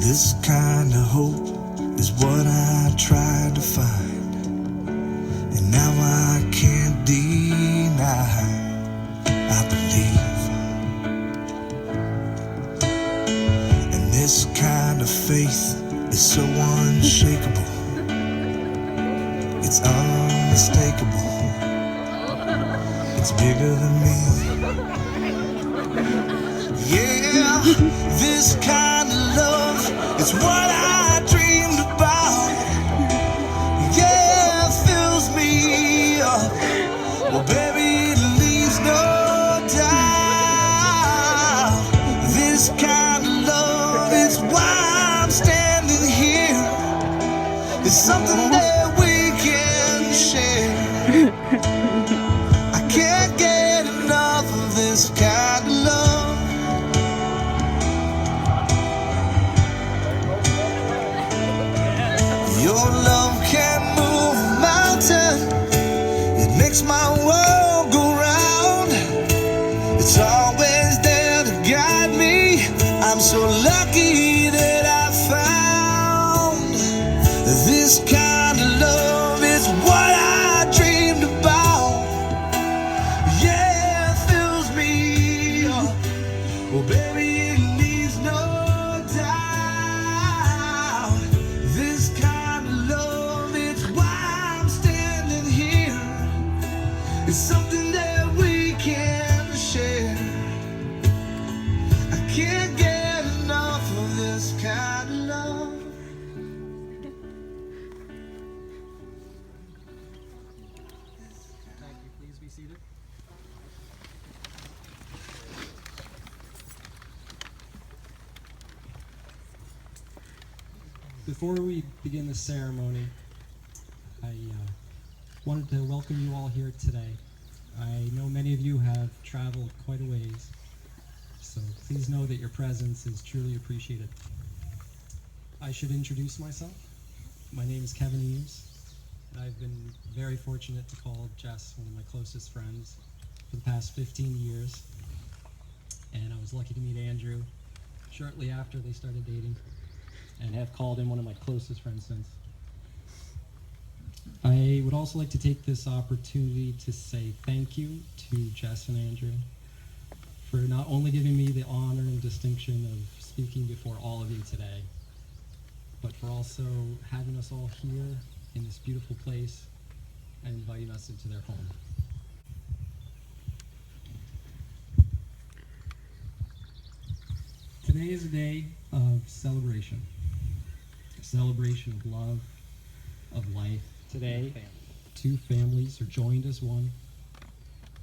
This kind of hope is what I tried to find, and now I can't deny I believe. And this kind of faith is so unshakable, it's unmistakable, it's bigger than me. Yeah, this kind of love is what I dreamed about. Yeah, it fills me up. Well, baby, it leaves no doubt. This kind of love is why I'm standing here. It's something that we can share. I can't get enough of this kind of love. Your love can move a mountain. It makes my world go round. It's always there to guide me. I'm so lucky that I found this kind of love. Is what I dreamed about. Yeah, it fills me up. Well, baby, it leaves no doubt. This kind of love, it's why I'm standing here. It's something that we can share. I can't get enough of this kind of love. Thank you. Please be seated. Before we begin the ceremony, I wanted to welcome you all here today. I know many of you have traveled quite a ways, so please know that your presence is truly appreciated. I should introduce myself. My name is Kevin Eames, and I've been very fortunate to call Jess one of my closest friends for the past 15 years. And I was lucky to meet Andrew shortly after they started dating, and have called him one of my closest friends since. I would also like to take this opportunity to say thank you to Jess and Andrew for not only giving me the honor and distinction of speaking before all of you today, but for also having us all here in this beautiful place and inviting us into their home. Today is a day of celebration. A celebration of love, of life. Today, two families are joined as one.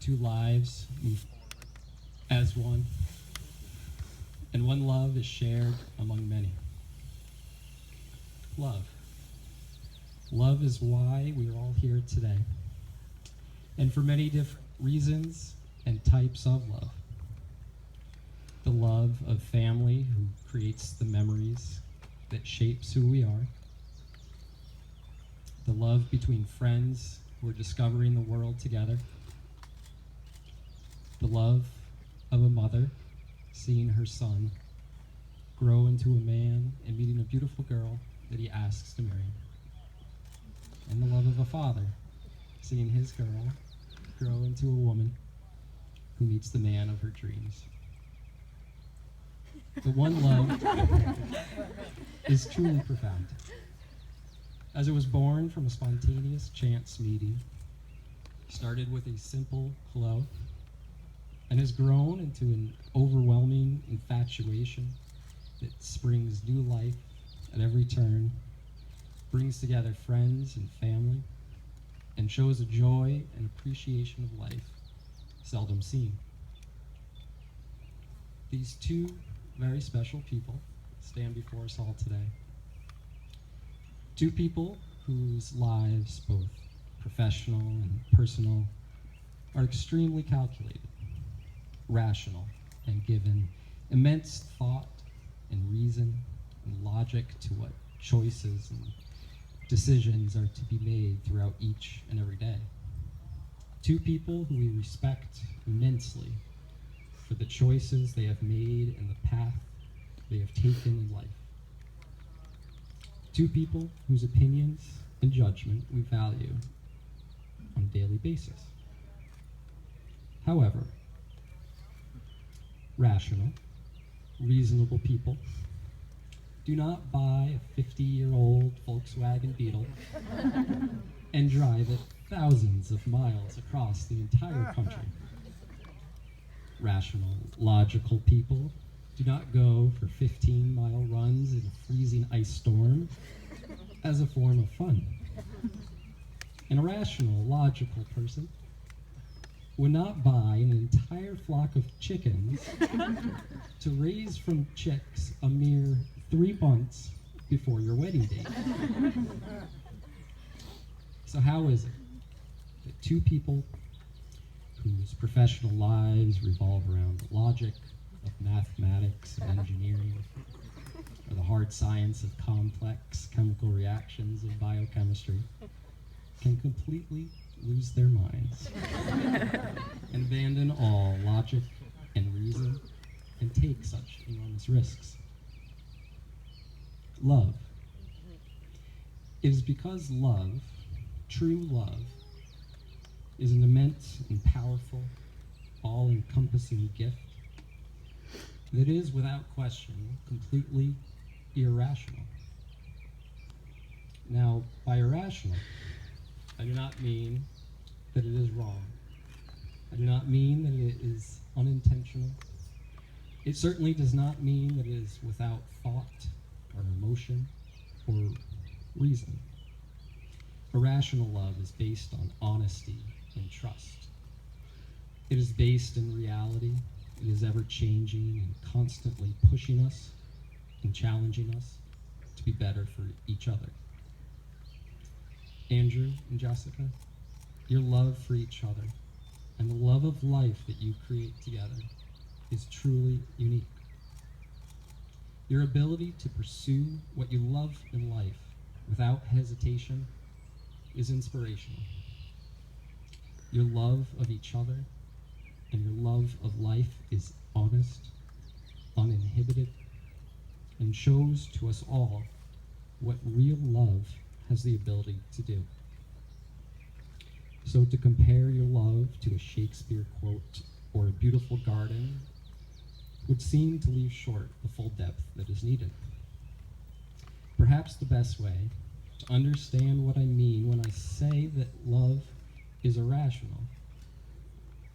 Two lives move forward as one. And one love is shared among many. Love. Love is why we are all here today. And for many different reasons and types of love. The love of family, who creates the memories that shapes who we are. The love between friends who are discovering the world together. The love of a mother seeing her son grow into a man and meeting a beautiful girl that he asks to marry. And the love of a father seeing his girl grow into a woman who meets the man of her dreams. The one love is truly profound. As it was born from a spontaneous chance meeting, started with a simple hello, and has grown into an overwhelming infatuation that springs new life at every turn, brings together friends and family, and shows a joy and appreciation of life seldom seen. These two very special people stand before us all today. Two people whose lives, both professional and personal, are extremely calculated, rational, and given immense thought and reason and logic to what choices and decisions are to be made throughout each and every day. Two people who we respect immensely for the choices they have made and the path they have taken in life. Two people whose opinions and judgment we value on a daily basis. However, rational, reasonable people do not buy a 50-year-old Volkswagen Beetle and drive it thousands of miles across the entire country. Rational, logical people do not go for 15-mile runs in a freezing ice storm as a form of fun. An irrational, logical person would not buy an entire flock of chickens to raise from chicks a mere 3 months before your wedding date. So how is it that two people whose professional lives revolve around the logic of mathematics and engineering, or the hard science of complex chemical reactions and biochemistry, can completely lose their minds and abandon all logic and reason and take such enormous risks? Love. It is because love, true love, is an immense and powerful, all-encompassing gift that is, without question, completely irrational. Now, by irrational, I do not mean that it is wrong. I do not mean that it is unintentional. It certainly does not mean that it is without thought or emotion or reason. Irrational love is based on honesty and trust. It is based in reality. It is ever changing and constantly pushing us and challenging us to be better for each other. Andrew and Jessica, your love for each other and the love of life that you create together is truly unique. Your ability to pursue what you love in life without hesitation is inspirational. Your love of each other and your love of life is honest, uninhibited, and shows to us all what real love has the ability to do. So to compare your love to a Shakespeare quote or a beautiful garden would seem to leave short the full depth that is needed. Perhaps the best way to understand what I mean when I say that love is irrational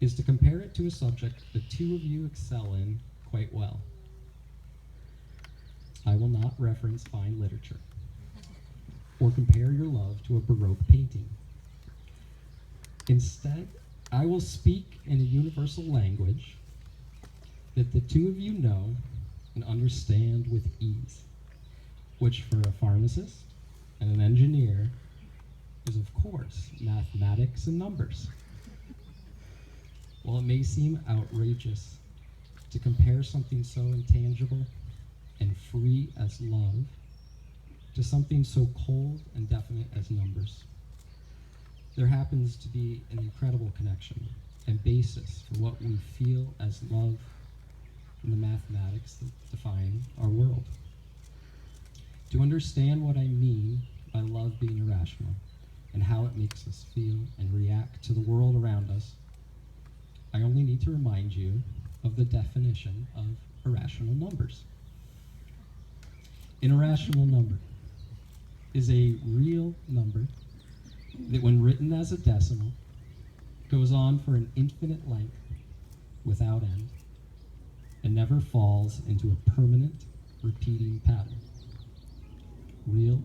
is to compare it to a subject the two of you excel in quite well. I will not reference fine literature or compare your love to a Baroque painting. Instead, I will speak in a universal language that the two of you know and understand with ease, which for a pharmacist and an engineer is, of course, mathematics and numbers. While it may seem outrageous to compare something so intangible and free as love to something so cold and definite as numbers, there happens to be an incredible connection and basis for what we feel as love in the mathematics that define our world. To understand what I mean by love being irrational and how it makes us feel and react to the world around us, I only need to remind you of the definition of irrational numbers. An irrational number is a real number that, when written as a decimal, goes on for an infinite length without end and never falls into a permanent, repeating pattern. Real,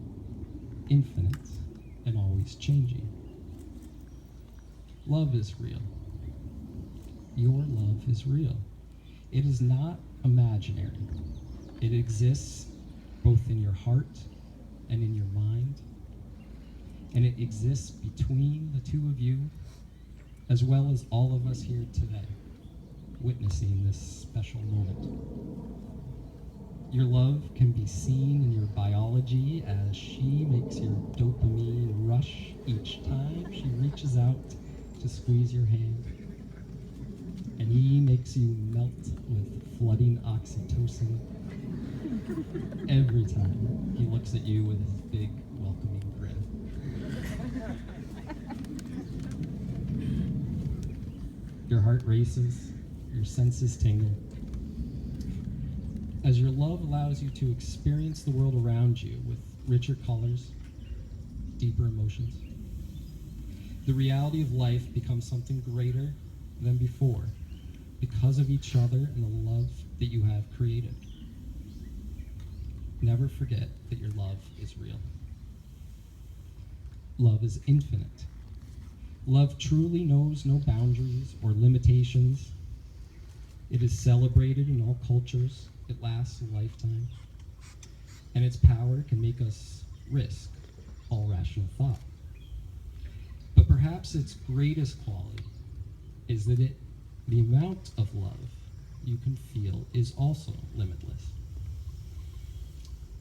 infinite, and always changing. Love is real. Your love is real. It is not imaginary. It exists both in your heart and in your mind, and it exists between the two of you, as well as all of us here today, witnessing this special moment. Your love can be seen in your biology as she makes your dopamine rush each time she reaches out to squeeze your hand, and he makes you melt melt with flooding oxytocin every time he looks at you with his big, welcoming grin. Your heart races, your senses tingle. As your love allows you to experience the world around you with richer colors, deeper emotions, the reality of life becomes something greater than before because of each other and the love that you have created. Never forget that your love is real. Love is infinite. Love truly knows no boundaries or limitations. It is celebrated in all cultures. It lasts a lifetime. And its power can make us risk all rational thought. But perhaps its greatest quality is that the amount of love you can feel is also limitless.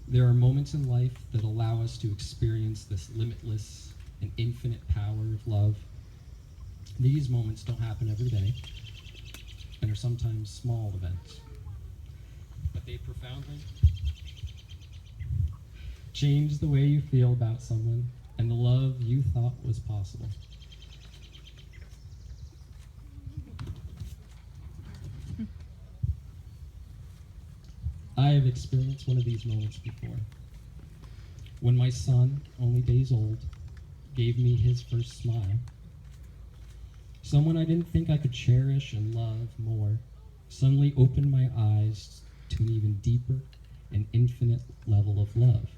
There are moments in life that allow us to experience this limitless and infinite power of love. These moments don't happen every day and are sometimes small events, but they profoundly change the way you feel about someone and the love you thought was possible. I have experienced one of these moments before. When my son, only days old, gave me his first smile. Someone I didn't think I could cherish and love more suddenly opened my eyes to an even deeper and infinite level of love.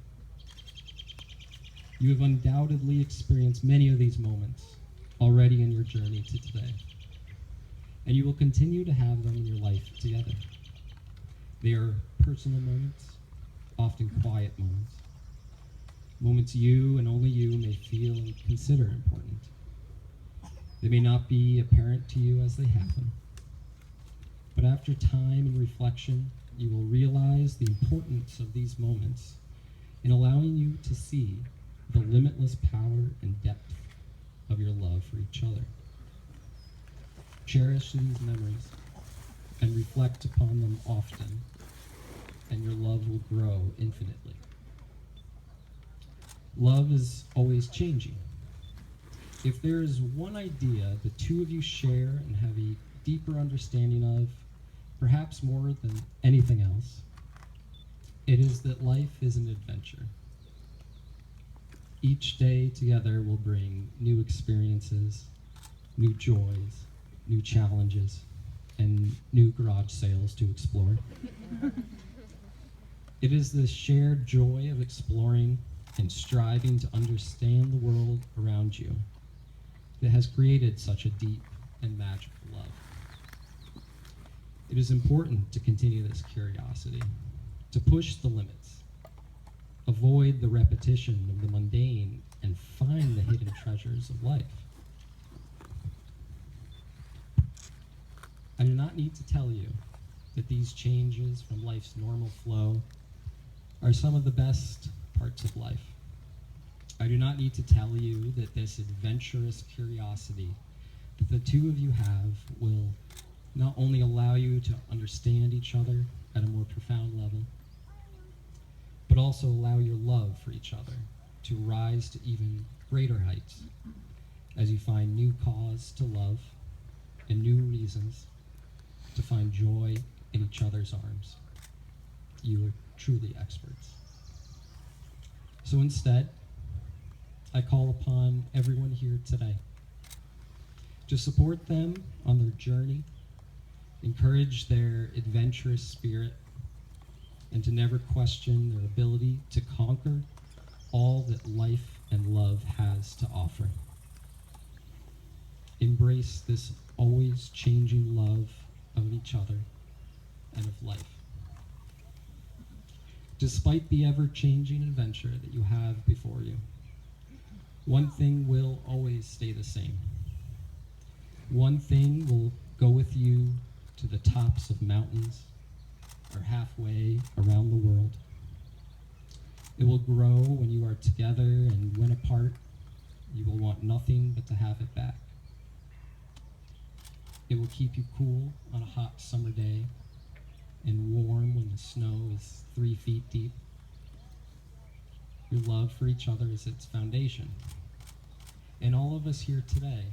You have undoubtedly experienced many of these moments already in your journey to today, and you will continue to have them in your life together. They are personal moments, often quiet moments, moments you and only you may feel and consider important. They may not be apparent to you as they happen, but after time and reflection, you will realize the importance of these moments in allowing you to see the limitless power and depth of your love for each other. Cherish these memories and reflect upon them often, and your love will grow infinitely. Love is always changing. If there is one idea the two of you share and have a deeper understanding of, perhaps more than anything else, it is that life is an adventure. Each day together will bring new experiences, new joys, new challenges, and new garage sales to explore. It is the shared joy of exploring and striving to understand the world around you that has created such a deep and magical love. It is important to continue this curiosity, to push the limits, avoid the repetition of the mundane, and find the hidden treasures of life. I do not need to tell you that these changes from life's normal flow are some of the best parts of life. I do not need to tell you that this adventurous curiosity that the two of you have will not only allow you to understand each other at a more profound level, but also allow your love for each other to rise to even greater heights as you find new cause to love and new reasons to find joy in each other's arms. You are truly experts. So instead, I call upon everyone here today to support them on their journey, encourage their adventurous spirit, and to never question their ability to conquer all that life and love has to offer. Embrace this always changing love of each other and of life. Despite the ever-changing adventure that you have before you, one thing will always stay the same. One thing will go with you to the tops of mountains or halfway around the world. It will grow when you are together, and when apart, you will want nothing but to have it back. It will keep you cool on a hot summer day and warm when the snow is 3 feet deep. Your love for each other is its foundation. And all of us here today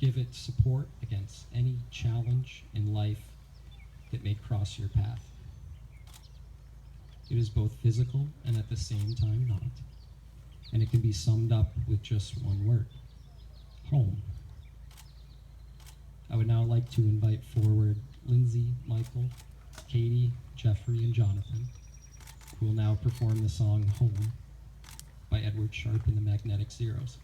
give it support against any challenge in life that may cross your path. It is both physical and at the same time not. And it can be summed up with just one word: home. I would now like to invite forward Lindsay, Michael, Katie, Jeffrey, and Jonathan, who will now perform the song Home by Edward Sharpe and the Magnetic Zeros.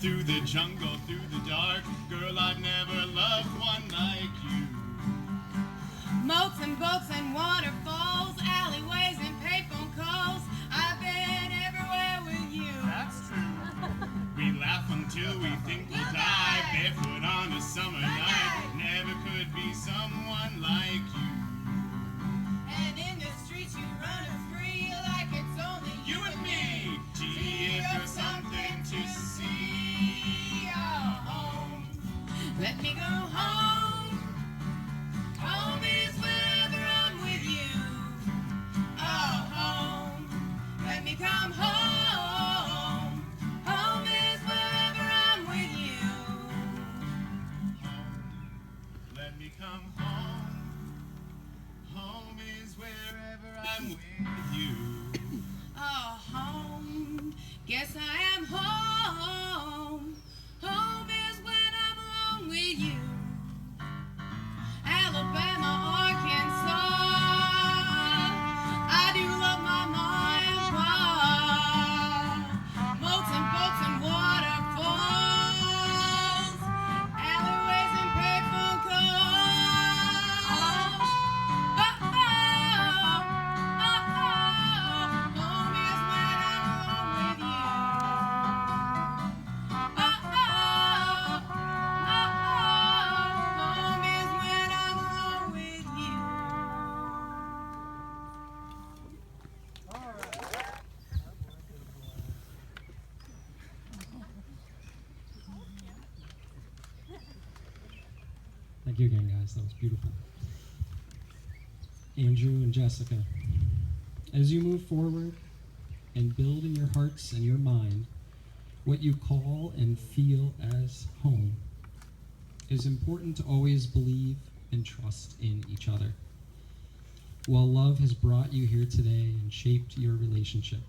Through the jungle, through the dark, girl, I've never loved one like you. Moats and boats and waterfalls, alleyways and payphone calls. I've been everywhere with you. That's true. We laugh until we think we'll die, barefoot on a summer night. Never could be someone like you. And in the streets you run us free like it's only You and me, gee, if there's something to see. Let me go home. Home is wherever I'm with you. Oh, home. Let me come home. Home is wherever I'm with you. Let me come home. Home is wherever I'm with you. Oh, home. Guess I am home. Home is when I'm alone with you. Alabama, Arkansas. I do love my ma and pa. Moats and boats and waterfalls. Alleyways and payphone calls. Oh, oh, oh, oh. Home is when I'm alone with you. Oh, oh, oh, oh. Home is when I'm alone with you. Thank you again, guys. That was beautiful. Andrew and Jessica, as you move forward and build in your hearts and your mind what you call and feel as home, it is important to always believe and trust in each other. While love has brought you here today and shaped your relationship,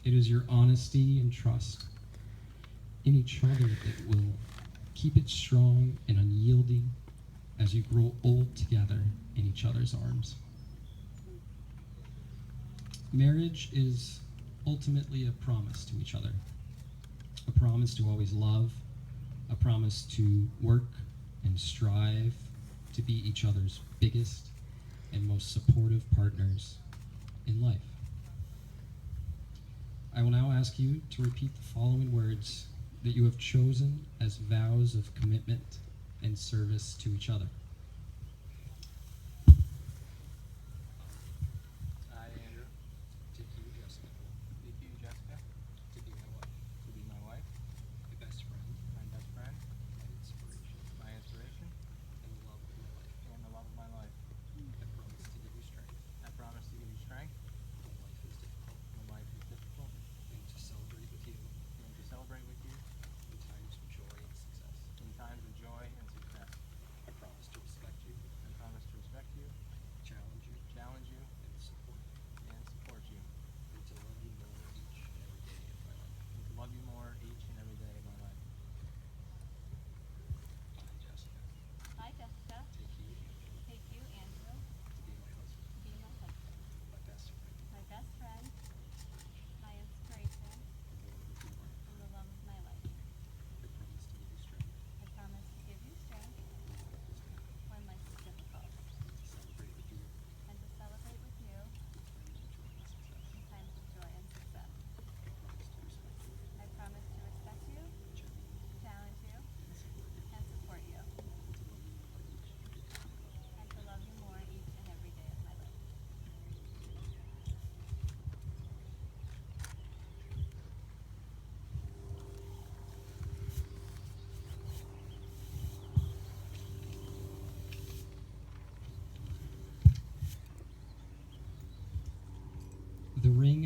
it is your honesty and trust in each other that will keep it strong and unyielding as you grow old together in each other's arms. Marriage is ultimately a promise to each other, a promise to always love, a promise to work and strive to be each other's biggest and most supportive partners in life. I will now ask you to repeat the following words that you have chosen as vows of commitment and service to each other. I, Andrew, To you, Jessica, take you, Jessica, to be my wife, to be my wife, my best friend, my best friend, my inspiration, my inspiration, and the love of my life. and the love of my life. I promise to give you strength I promise to give you strength when life is difficult when life is difficult and to celebrate with you and to celebrate with you in times of joy and success. in times of joy and success. I promise to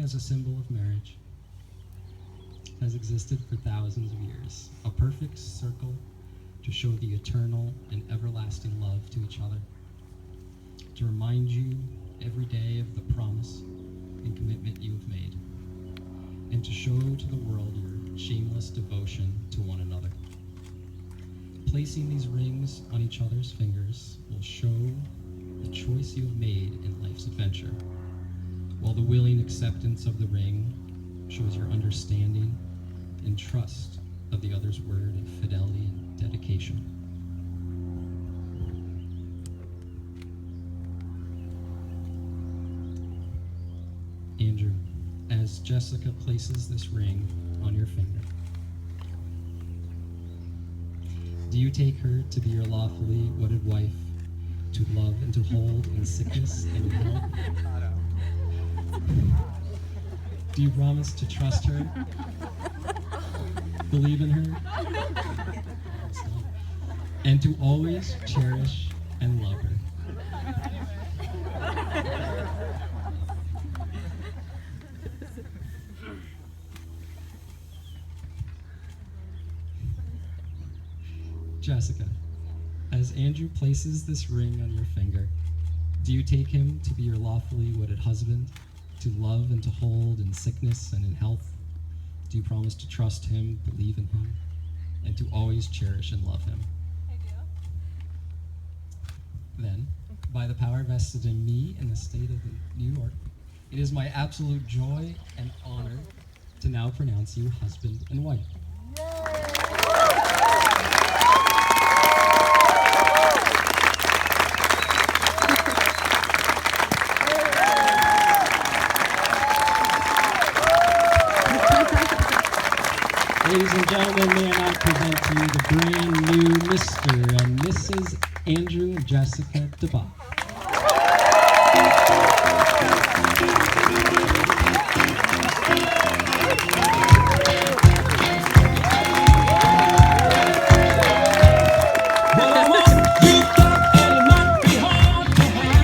as a symbol of marriage has existed for thousands of years, a perfect circle to show the eternal and everlasting love to each other, to remind you every day of the promise and commitment you have made, and to show to the world your shameless devotion to one another. Placing these rings on each other's fingers will show the choice you have made in life's adventure, while the willing acceptance of the ring shows your understanding and trust of the other's word of fidelity and dedication. Andrew, as Jessica places this ring on your finger, do you take her to be your lawfully wedded wife, to love and to hold in sickness and in health? Do you promise to trust her, believe in her, and to always cherish and love her? Jessica, as Andrew places this ring on your finger, do you take him to be your lawfully wedded husband, to love and to hold in sickness and in health? Do you promise to trust him, believe in him, and to always cherish and love him? I do. Then, by the power vested in me in the state of New York, it is my absolute joy and honor to now pronounce you husband and wife. Ladies and gentlemen, may I now present to you the brand new Mr. and Mrs. Andrew and Jessica DeBach.